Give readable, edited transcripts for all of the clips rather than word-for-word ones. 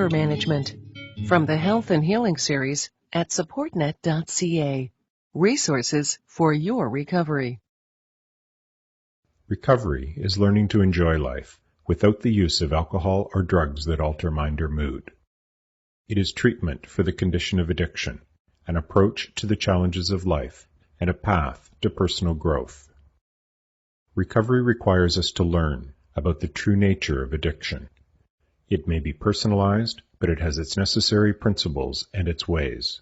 Anger Management from the Health and Healing series at supportnet.ca. Resources for your recovery. Recovery is learning to enjoy life without the use of alcohol or drugs that alter mind or mood. It is treatment for the condition of addiction, an approach to the challenges of life, and a path to personal growth. Recovery requires us to learn about the true nature of addiction. It may be personalized, but it has its necessary principles and its ways.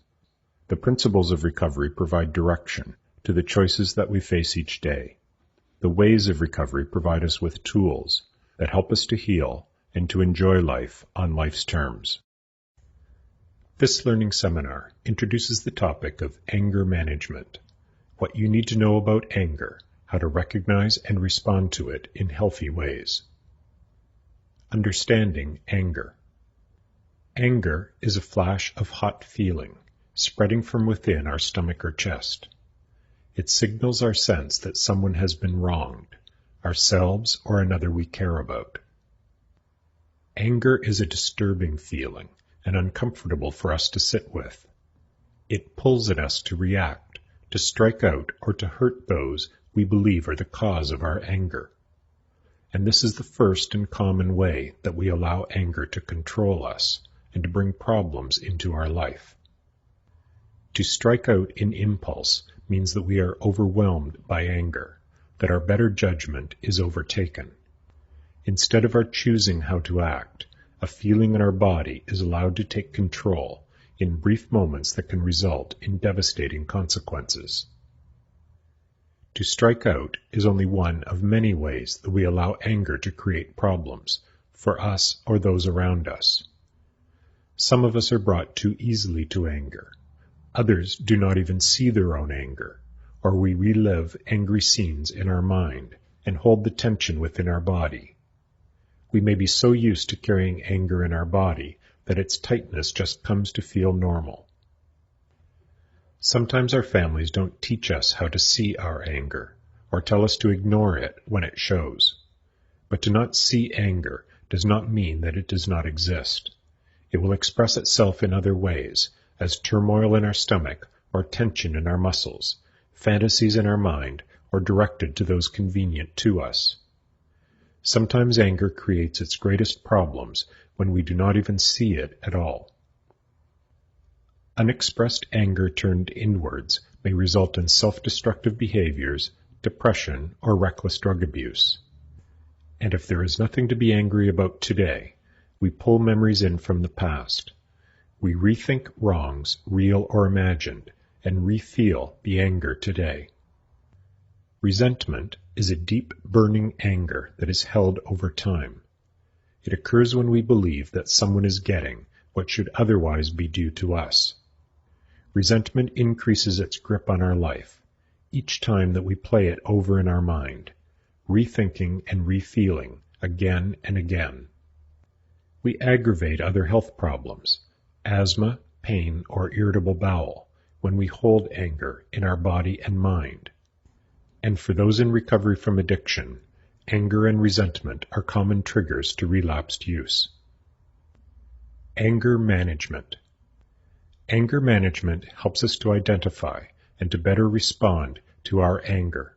The principles of recovery provide direction to the choices that we face each day. The ways of recovery provide us with tools that help us to heal and to enjoy life on life's terms. This learning seminar introduces the topic of anger management, what you need to know about anger, how to recognize and respond to it in healthy ways. Understanding anger. Anger is a flash of hot feeling spreading from within our stomach or chest. It signals our sense that someone has been wronged, ourselves or another we care about. Anger is a disturbing feeling and uncomfortable for us to sit with. It pulls at us to react, to strike out, or to hurt those we believe are the cause of our anger. And this is the first and common way that we allow anger to control us and to bring problems into our life. To strike out in impulse means that we are overwhelmed by anger, that our better judgment is overtaken. Instead of our choosing how to act, a feeling in our body is allowed to take control in brief moments that can result in devastating consequences. To strike out is only one of many ways that we allow anger to create problems for us or those around us. Some of us are brought too easily to anger. Others do not even see their own anger, or we relive angry scenes in our mind and hold the tension within our body. We may be so used to carrying anger in our body that its tightness just comes to feel normal. Sometimes our families don't teach us how to see our anger, or tell us to ignore it when it shows. But to not see anger does not mean that it does not exist. It will express itself in other ways, as turmoil in our stomach or tension in our muscles, fantasies in our mind, or directed to those convenient to us. Sometimes anger creates its greatest problems when we do not even see it at all. Unexpressed anger turned inwards may result in self-destructive behaviors, depression, or reckless drug abuse. And if there is nothing to be angry about today, we pull memories in from the past. We rethink wrongs, real or imagined, and re-feel the anger today. Resentment is a deep, burning anger that is held over time. It occurs when we believe that someone is getting what should otherwise be due to us. Resentment increases its grip on our life each time that we play it over in our mind, rethinking and re-feeling again and again. We aggravate other health problems, asthma, pain, or irritable bowel, when we hold anger in our body and mind. And for those in recovery from addiction, anger and resentment are common triggers to relapsed use. Anger management. Anger management helps us to identify and to better respond to our anger.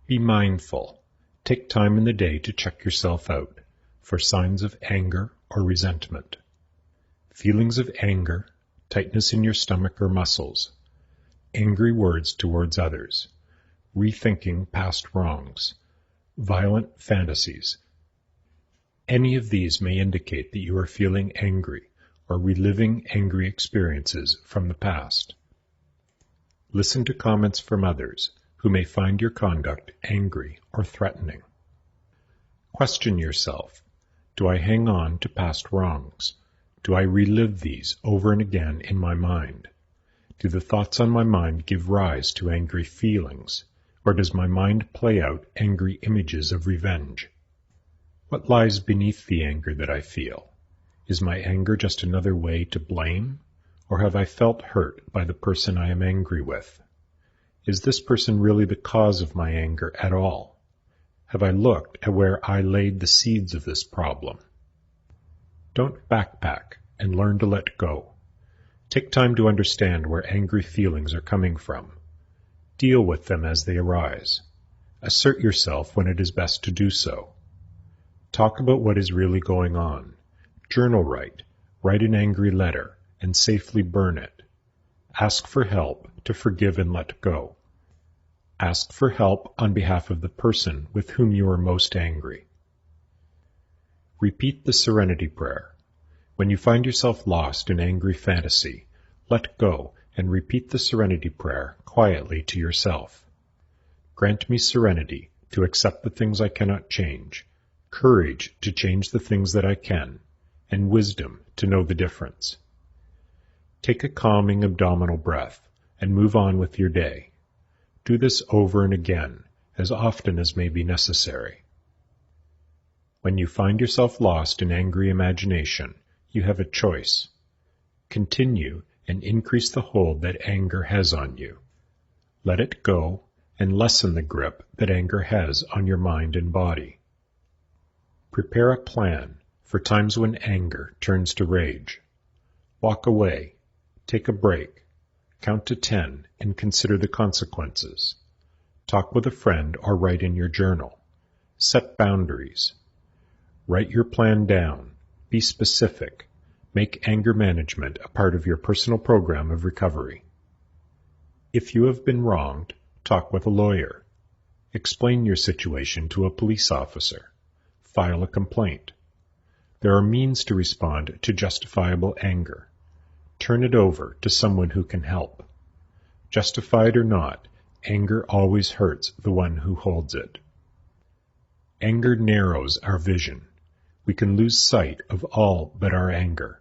Be mindful. Take time in the day to check yourself out for signs of anger or resentment. Feelings of anger, tightness in your stomach or muscles, angry words towards others, rethinking past wrongs, violent fantasies. Any of these may indicate that you are feeling angry or reliving angry experiences from the past. Listen to comments from others who may find your conduct angry or threatening. Question yourself, do I hang on to past wrongs? Do I relive these over and again in my mind? Do the thoughts on my mind give rise to angry feelings, or does my mind play out angry images of revenge? What lies beneath the anger that I feel? Is my anger just another way to blame, or have I felt hurt by the person I am angry with? Is this person really the cause of my anger at all? Have I looked at where I laid the seeds of this problem? Don't backpack and learn to let go. Take time to understand where angry feelings are coming from. Deal with them as they arise. Assert yourself when it is best to do so. Talk about what is really going on. Journal write an angry letter, and safely burn it. Ask for help to forgive and let go. Ask for help on behalf of the person with whom you are most angry. Repeat the Serenity Prayer. When you find yourself lost in angry fantasy, let go and repeat the Serenity Prayer quietly to yourself. Grant me serenity to accept the things I cannot change, courage to change the things that I can, and wisdom to know the difference. Take a calming abdominal breath and move on with your day. Do this over and again, as often as may be necessary. When you find yourself lost in angry imagination, you have a choice. Continue and increase the hold that anger has on you. Let it go and lessen the grip that anger has on your mind and body. Prepare a plan for times when anger turns to rage. Walk away, take a break, count to 10 and consider the consequences. Talk with a friend or write in your journal. Set boundaries. Write your plan down. Be specific. Make anger management a part of your personal program of recovery. If you have been wronged, talk with a lawyer. Explain your situation to a police officer. File a complaint. There are means to respond to justifiable anger. Turn it over to someone who can help. Justified or not, anger always hurts the one who holds it. Anger narrows our vision. We can lose sight of all but our anger.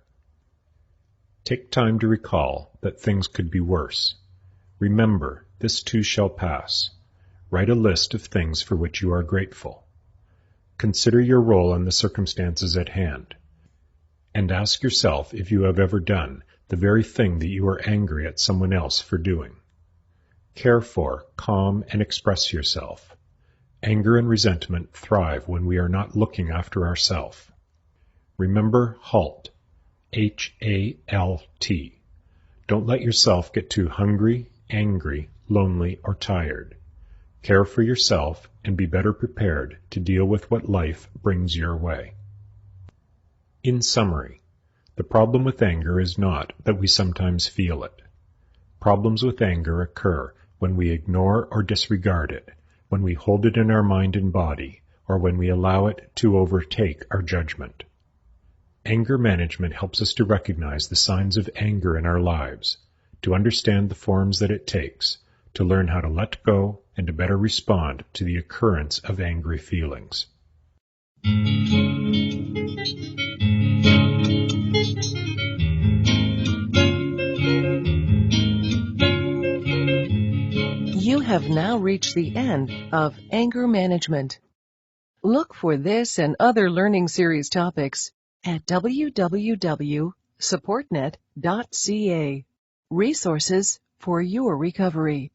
Take time to recall that things could be worse. Remember, this too shall pass. Write a list of things for which you are grateful. Consider your role in the circumstances at hand. And ask yourself if you have ever done the very thing that you are angry at someone else for doing. Care for, calm, and express yourself. Anger and resentment thrive when we are not looking after ourselves. Remember HALT. H-A-L-T. Don't let yourself get too hungry, angry, lonely, or tired. Care for yourself and be better prepared to deal with what life brings your way. In summary, the problem with anger is not that we sometimes feel it. Problems with anger occur when we ignore or disregard it, when we hold it in our mind and body, or when we allow it to overtake our judgment. Anger management helps us to recognize the signs of anger in our lives, to understand the forms that it takes, to learn how to let go, and to better respond to the occurrence of angry feelings. You have now reached the end of Anger Management. Look for this and other learning series topics at www.supportnet.ca. Resources for your recovery.